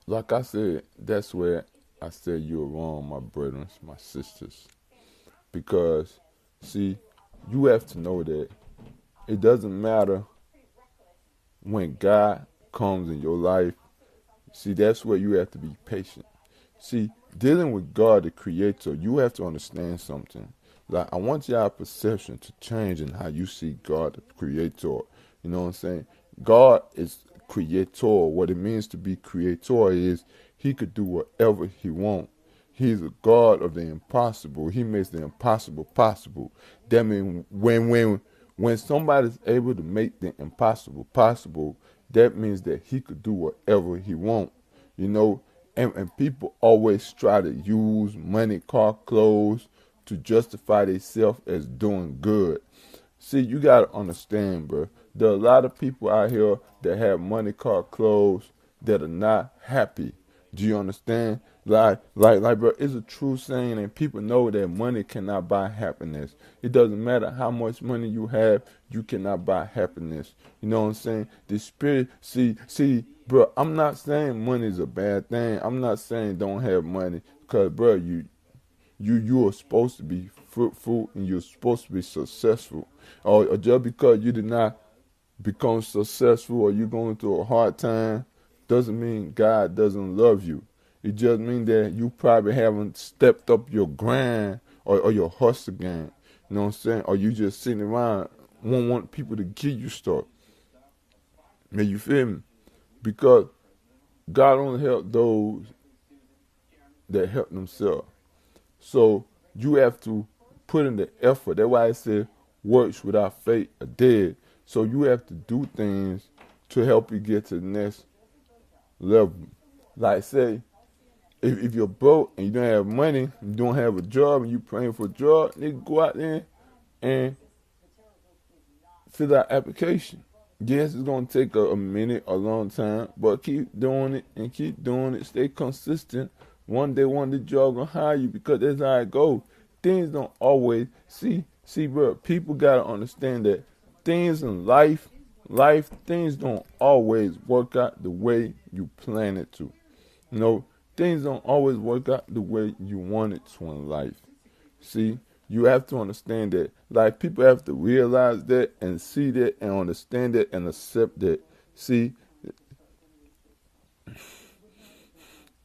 like I said, that's where I said you're wrong, my brothers, my sisters. Because, see, you have to know that it doesn't matter when God comes in your life. See, that's where you have to be patient. See, dealing with God, the Creator, you have to understand something. Like, I want your perception to change in how you see God, the Creator. You know what I'm saying? God is Creator. What it means to be Creator is He could do whatever He wants. He's a God of the impossible. He makes the impossible possible. That means when somebody's able to make the impossible possible, that means that He could do whatever He wants. You know, and people always try to use money, car, clothes to justify themselves as doing good. See, you gotta understand, bro. There are a lot of people out here that have money, car, clothes that are not happy. Do you understand? Bro, it's a true saying, and people know that money cannot buy happiness. It doesn't matter how much money you have, you cannot buy happiness. You know what I'm saying? The spirit, bro. I'm not saying money is a bad thing. I'm not saying don't have money, cause, bro, you are supposed to be fruitful and you're supposed to be successful. Or just because you did not become successful or you're going through a hard time doesn't mean God doesn't love you. It just means that you probably haven't stepped up your grind or your hustle game. You know what I'm saying? Or you just sitting around want people to give you stuff. Man, you feel me? Because God only help those that help themselves. So you have to put in the effort. That's why I say works without faith are dead. So you have to do things to help you get to the next level. Like say, if you're broke and you don't have money, you don't have a job, and you praying for a job, nigga, go out there and fill out application. Yes, it's gonna take a minute, a long time, but keep doing it and keep doing it. Stay consistent. One day, one day, job gonna hire you because that's how it goes. Things don't always see, bro. People gotta understand that things in life, things don't always work out the way you plan it to. You know, things don't always work out the way you want it to in life. See, you have to understand that. Like, people have to realize that and see that and understand that and accept that. See,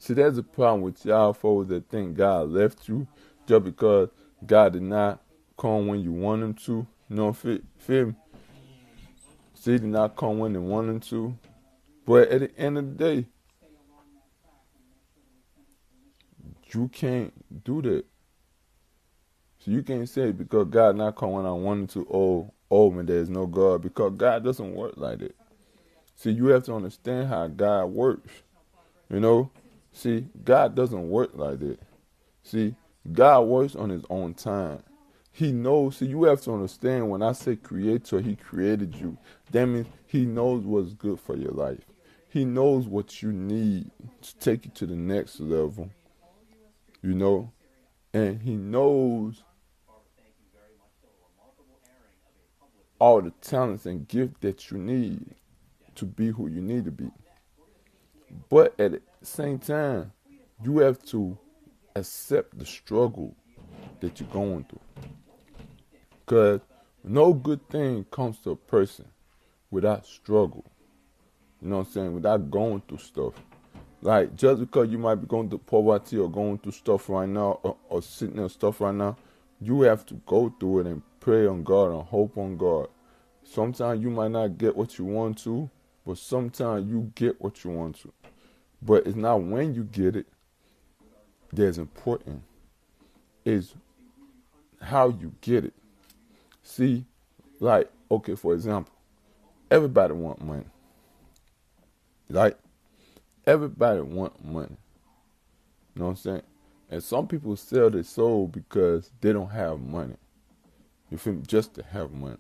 there's a problem with y'all folks that think God left you just because God did not come when you want him to. You know, feel me? See, he did not come when they want him to. But at the end of the day, you can't do that. So you can't say because God not come when I wanted to, man, there's no God. Because God doesn't work like that. See, you have to understand how God works. You know? See, God doesn't work like that. See, God works on his own time. He knows. See, you have to understand when I say creator, he created you. That means he knows what's good for your life. He knows what you need to take you to the next level. You know? And he knows all the talents and gifts that you need to be who you need to be. But at the same time, you have to accept the struggle that you're going through. Because no good thing comes to a person without struggle. You know what I'm saying? Without going through stuff. Like, just because you might be going through poverty or going through stuff right now or sitting in stuff right now, you have to go through it and pray on God and hope on God. Sometimes you might not get what you want to, but sometimes you get what you want to. But it's not when you get it that's important. It's how you get it. See, like, okay, for example, everybody want money. Like, everybody want money. You know what I'm saying? And some people sell their soul because they don't have money. You feel me? Just to have money.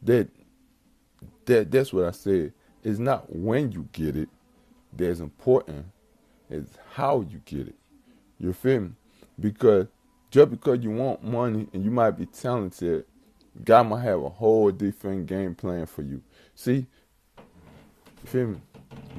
That's what I said. It's not when you get it that's important. It's how you get it. You feel me? Because just because you want money and you might be talented, God might have a whole different game plan for you. See, you feel me?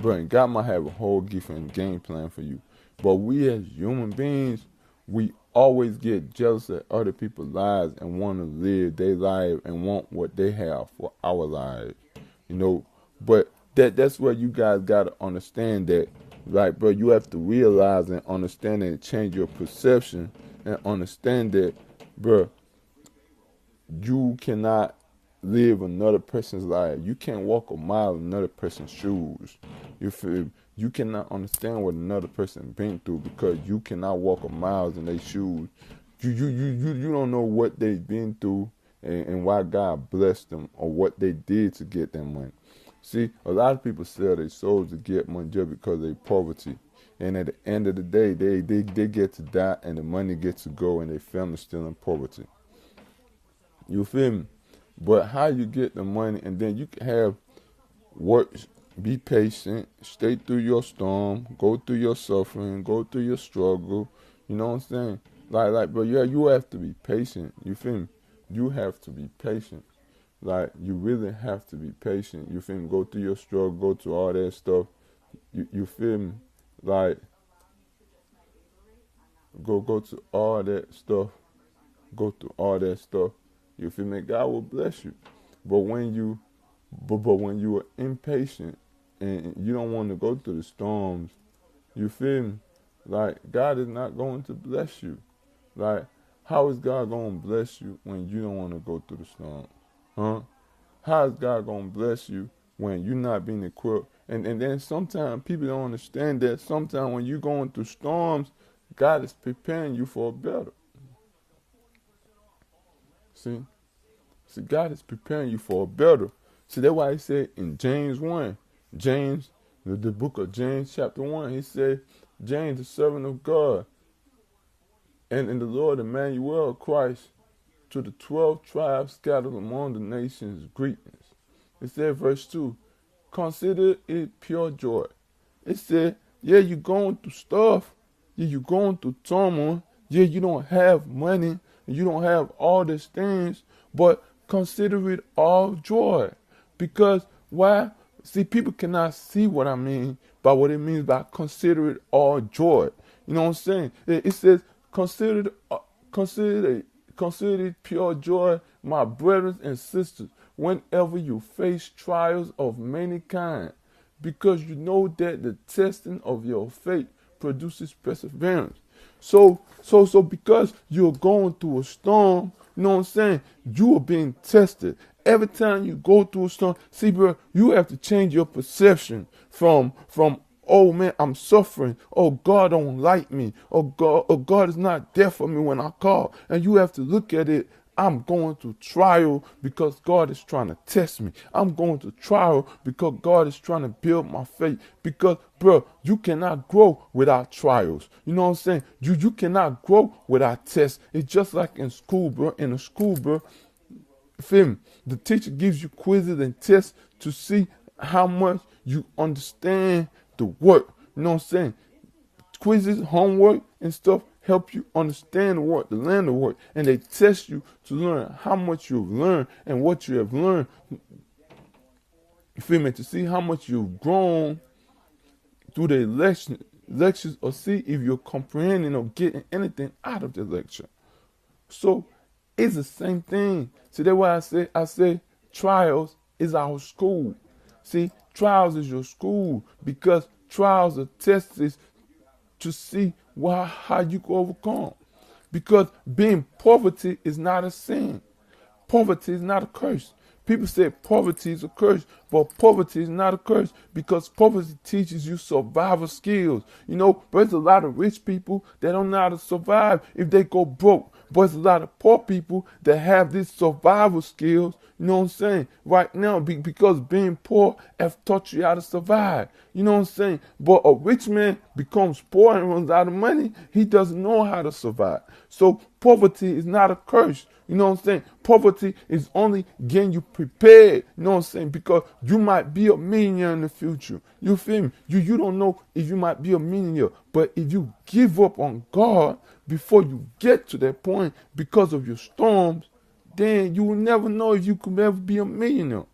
But God might have a whole different game plan for you. But we as human beings, we always get jealous of other people's lives and want to live their life and want what they have for our lives. You know, but that's where you guys gotta understand that, like, bro, you have to realize and understand and change your perception and understand that, bro, you cannot live another person's life. You can't walk a mile in another person's shoes. You feel? You cannot understand what another person been through because you cannot walk a mile in their shoes. You don't know what they've been through and why God blessed them or what they did to get their money. See, a lot of people sell their souls to get money just because of their poverty. And at the end of the day, they get to die and the money gets to go and their family still in poverty. You feel me? But how you get the money and then you can have work, be patient, stay through your storm, go through your suffering, go through your struggle. You know what I'm saying? But yeah, you have to be patient. You feel me? You have to be patient. Like, you really have to be patient. You feel me? Go through your struggle, go through all that stuff. You feel me? Like, go to all that stuff. Go through all that stuff. You feel me? God will bless you. But when you are impatient and you don't want to go through the storms, you feel me? Like, God is not going to bless you. Like, how is God going to bless you when you don't want to go through the storm? Huh? How is God going to bless you when you're not being equipped? And then sometimes people don't understand that sometimes when you're going through storms, God is preparing you for a better. See, God is preparing you for a better. See, that's why he said in James 1, the book of James chapter 1, he said, James, the servant of God, and in the Lord Emmanuel Christ, to the 12 tribes scattered among the nations, greetings. It said, verse 2, consider it pure joy. It said, yeah, you're going through stuff. Yeah, you're going through turmoil. Yeah, you don't have money. You don't have all these things. But consider it all joy. Because why? See, people cannot see what I mean by what it means by consider it all joy. You know what I'm saying? It says, consider it pure joy, my brothers and sisters, whenever you face trials of many kinds, because you know that the testing of your faith produces perseverance. So because you're going through a storm, you know what I'm saying? You are being tested. Every time you go through a storm, see, bro, you have to change your perception from oh man, I'm suffering. Oh, God don't like me. Oh God is not there for me when I call. And you have to look at it. I'm going through trial because God is trying to test me. I'm going through trial because God is trying to build my faith. Because, bro, you cannot grow without trials. You know what I'm saying? You cannot grow without tests. It's just like in school, bro. In a school, bro, feel me? The teacher gives you quizzes and tests to see how much you understand the work. You know what I'm saying? Quizzes, homework, and stuff help you understand the work, to learn the work, and they test you to learn how much you've learned and what you have learned. You feel me? To see how much you've grown through the lectures, or see if you're comprehending or getting anything out of the lecture. So it's the same thing. See, that's why I say trials is our school. See, trials is your school because trials are tests to see how you can overcome. Because being poverty is not a sin. Poverty is not a curse. People say poverty is a curse, but poverty is not a curse because poverty teaches you survival skills. You know, but there's a lot of rich people that don't know how to survive if they go broke. But there's a lot of poor people that have these survival skills, you know what I'm saying, right now because being poor have taught you how to survive. You know what I'm saying? But a rich man becomes poor and runs out of money. He doesn't know how to survive. So poverty is not a curse. You know what I'm saying? Poverty is only getting you prepared. You know what I'm saying? Because you might be a millionaire in the future. You feel me? You don't know if you might be a millionaire. But if you give up on God before you get to that point because of your storms, then you will never know if you could ever be a millionaire.